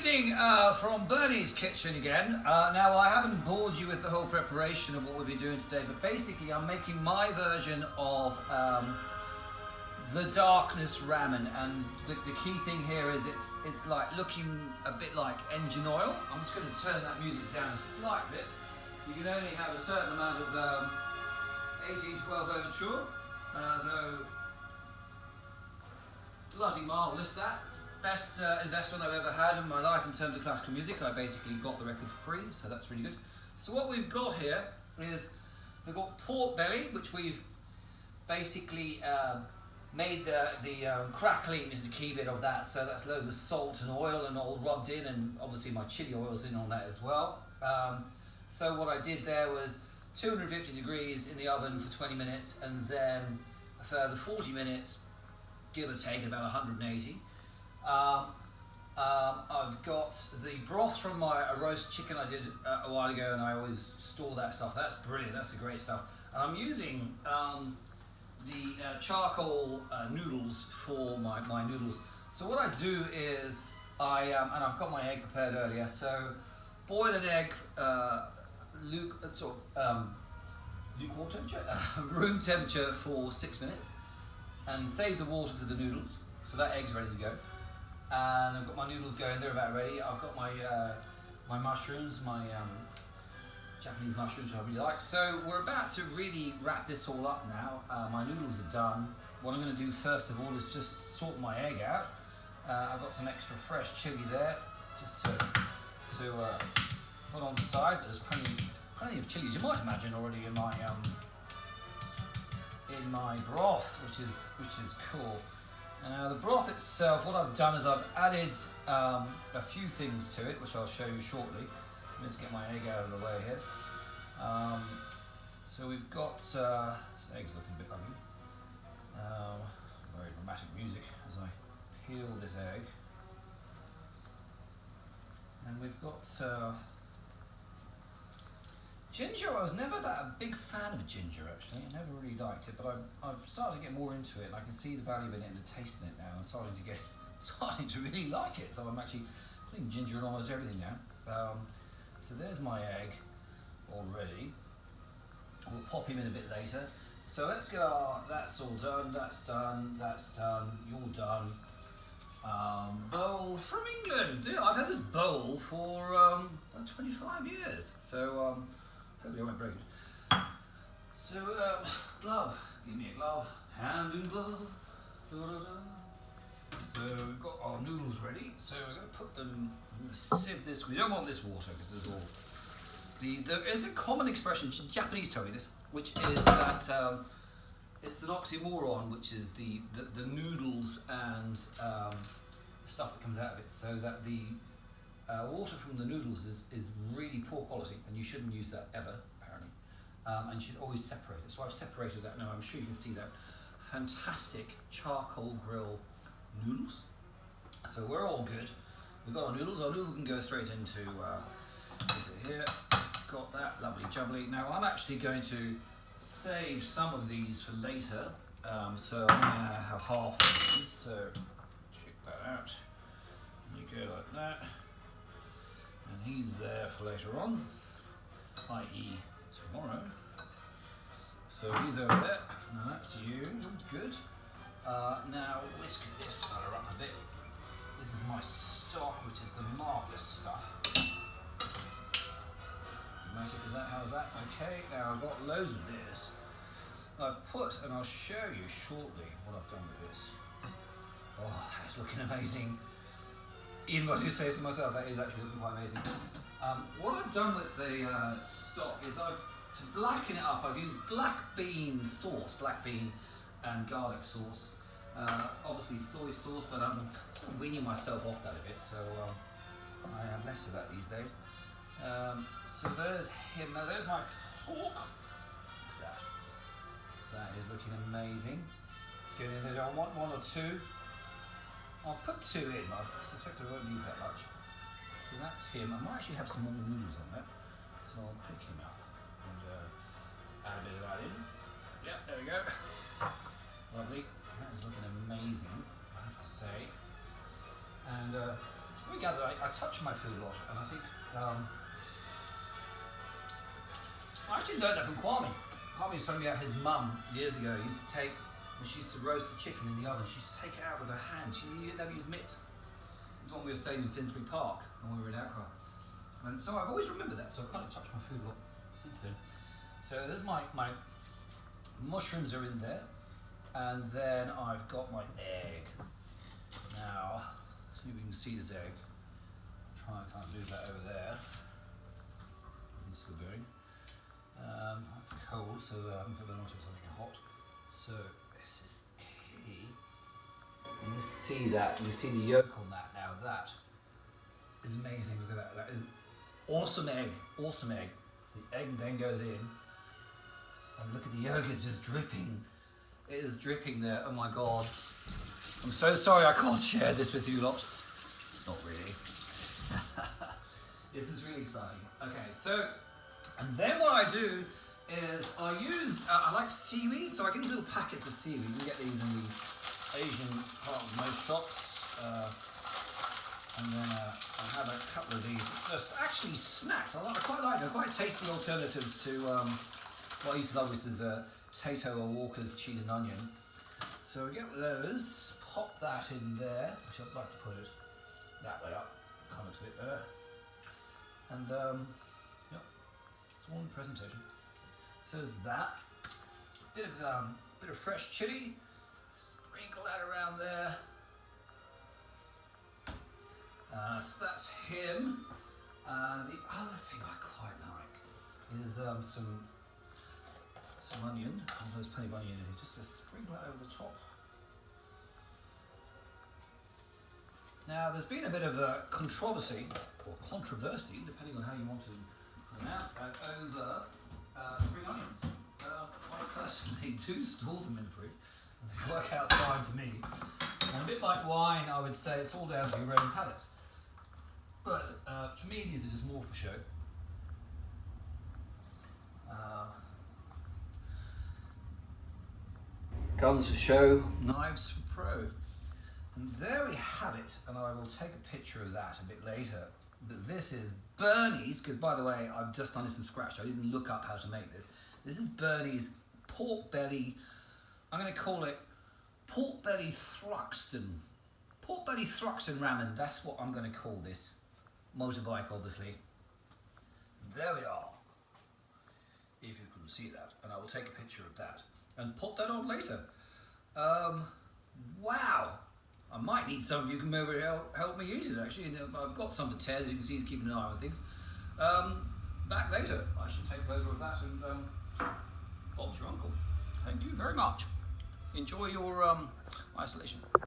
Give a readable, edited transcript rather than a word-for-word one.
evening from Bernie's kitchen again. Now I haven't bored you with the whole preparation of what we'll be doing today, but basically I'm making my version of the darkness ramen, and the key thing here is it's like looking a bit like engine oil. I'm just going to turn that music down a slight bit. You can only have a certain amount of 1812 overture, though bloody marvellous that. Best investment I've ever had in my life in terms of classical music. I basically got the record free, so that's really good. So what we've got here is we've got pork belly, which we've basically made the crackling is the key bit of that. So that's loads of salt and oil and all rubbed in, and obviously my chili oil's in on that as well. So what I did there was 250 degrees in the oven for 20 minutes, and then a further 40 minutes, give or take, about 180. I've got the broth from my roast chicken I did a while ago, and I always store that stuff. That's brilliant, that's the great stuff. And I'm using the charcoal noodles for my noodles. So what I do is and I've got my egg prepared earlier, so boil an egg lukewarm temperature, room temperature for 6 minutes, and save the water for the noodles. So that egg's ready to go. And I've got my noodles going, they're about ready. I've got my my mushrooms, my Japanese mushrooms, which I really like. So we're about to really wrap this all up now. My noodles are done. What I'm going to do first of all is just sort my egg out. I've got some extra fresh chili there, just to put on the side. But there's plenty of chilies, you might imagine, already in my broth, which is cool. Now the broth itself, what I've done is I've added a few things to it, which I'll show you shortly. Let's get my egg out of the way here. So we've got, this egg's looking a bit ugly. Very dramatic music as I peel this egg. And we've got ginger. I was never a big fan of ginger, actually. I never really liked it, but I've started to get more into it, and I can see the value in it and the taste in it now. I'm starting to really like it. So I'm actually putting ginger in almost everything now. So there's my egg already. We'll pop him in a bit later. So let's get that's all done, that's done, you're done. Bowl from England. Yeah, I've had this bowl for about 25 years. So hopefully I won't break it. So glove, give me a glove, hand and glove. Da, da, da. So we've got our noodles ready. So we're going to put them, I'm going to sieve this. We don't want this water because there's all there is a common expression, Japanese told me this, which is that it's an oxymoron, which is the noodles and stuff that comes out of it, so that the water from the noodles is really poor quality, and you shouldn't use that ever, apparently, and you should always separate it. So I've separated that now. I'm sure you can see that. Fantastic charcoal grill noodles. So we're all good. We've got our noodles. Our noodles can go straight into here. Got that, lovely jubbly. Now I'm actually going to save some of these for later. So I'm going to have half of these. So check that out. You go like that. And he's there for later on, i.e. tomorrow. So he's over there. Now that's you. Good. Now whisk this fella up a bit. This is my stock, which is the marvellous stuff. How's that? Okay, now I've got loads of this. I've put, and I'll show you shortly what I've done with this. Oh, that's looking amazing. Even if I do say so myself, that is actually looking quite amazing. What I've done with the stock is to blacken it up, I've used black bean and garlic sauce. Obviously soy sauce, but I'm sort of weaning myself off that a bit, so I have less of that these days. So there's him. Now there's my pork. Look at that. That is looking amazing. Let's get in there. I want one or two. I'll put two in. I suspect I won't need that much. So that's him. I might actually have some more noodles on that. So I'll pick him up and add a bit of that in. Yep, there we go. Lovely. That is looking amazing, I have to say. And we gather, I touch my food a lot, and I think I actually learned that from Kwame. Kwame was telling me about his mum years ago. He used to take, when she used to roast the chicken in the oven, she used to take it out with her hand. She never used mitts. It's when we were staying in Finsbury Park when we were in Accra. And so I've always remembered that, so I've kind of touched my food a lot since then. So there's my mushrooms are in there, and then I've got my egg. Now, see if you can see this egg. Try and kind of move that over there. It's still going. That's cold, so I haven't put that onto something hot. So this is key. You see that? You see the yolk on that now. That is amazing. Look at that. That is awesome egg. Awesome egg. So the egg then goes in, and look at the yolk is just dripping. It is dripping there. Oh my god. I'm so sorry I can't share this with you lot. Not really. This is really exciting. Okay, so, and then what I do is I use, I like seaweed, so I get these little packets of seaweed. You can get these in the Asian part of most shops. And then I have a couple of these, just actually snacks. I quite like them, quite tasty alternatives to what I used to love, which is Tato or Walker's cheese and onion. So we get those, pop that in there, which I'd like to put it that way up, kind of to it there. And yeah, it's one presentation. So there's that. Bit of fresh chili. Sprinkle that around there. So that's him. The other thing I quite like is some onion. There's plenty of onion in here. Just to sprinkle that over the top. Now, there's been a bit of a controversy, or controversy, depending on how you want to pronounce that, over spring onions. I personally do store them in the fridge, and they work out fine for me. And a bit like wine, I would say it's all down to your own palate. But for me, these are just more for show. Guns for show, knives for pro. And there we have it, and I will take a picture of that a bit later. But this is Bernie's, because by the way, I've just done this from scratch. I didn't look up how to make this. This is Bernie's pork belly, I'm going to call it pork belly Thruxton. Pork belly Thruxton Ramen, that's what I'm going to call this. Motorbike, obviously. There we are. If you can see that. And I will take a picture of that and pop that on later. Wow. I might need some of you to come over and help me use it, actually. I've got some to tear, as you can see, he's keeping an eye on things. Back later, I should take over of that and Bob's your uncle. Thank you very much. Enjoy your isolation.